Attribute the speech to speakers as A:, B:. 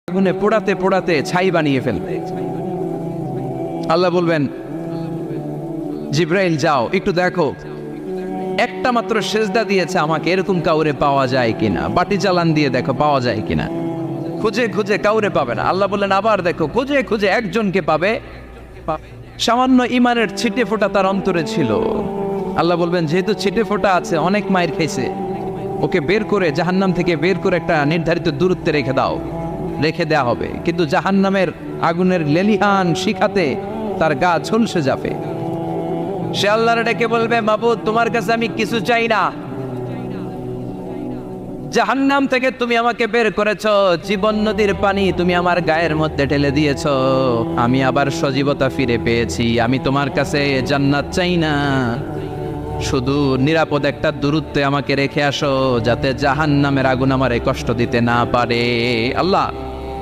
A: আগুনে পোড়াতে পোড়াতে ছাই বানিয়ে ফেলবে। আল্লাহ বলবেন, জিব্রাইল যাও একটু দেখো, একটা মাত্র সেজদা দিয়েছে আমাকে, এরকম কাউরে পাওয়া যায় কিনা। বাটি চালান দিয়ে দেখো পাওয়া যায় কিনা। খুঁজে খুঁজে কাউরে পাবে না। আল্লাহ বললেন আবার দেখো, খুঁজে খুঁজে একজনকে পাবে। সামান্য ইমানের ছিটে ফোঁটা তার অন্তরে ছিল। আল্লাহ বলবেন, যেহেতু ছিটে ফোঁটা আছে, অনেক মায়ের খেয়েছে, ওকে বের করে জাহান্নাম থেকে বের করে একটা নির্ধারিত দূরত্বে রেখে দাও। রেখে দেয়া হবে, কিন্তু জাহান্নামের আগুনের লেলিহান শিখাতে তার গা ঝলসে যাবে। সে আল্লাহর ডেকে বলবে, মাবুদ তোমার কাছে আমি কিছু চাই না, জাহান্নাম থেকে তুমি আমাকে বের করেছো, জীবন নদীর পানি তুমি আমার গায়ের মধ্যে ঢেলে দিয়েছো, আমি আবার সজীবতা ফিরে পেয়েছি। আমি তোমার কাছে জান্নাত চাই না, শুধু নিরাপদ একটা দূরত্বে আমাকে রেখে আসো, যাতে জাহান্নামের আগুন আমারে কষ্ট দিতে না পারে। আল্লাহ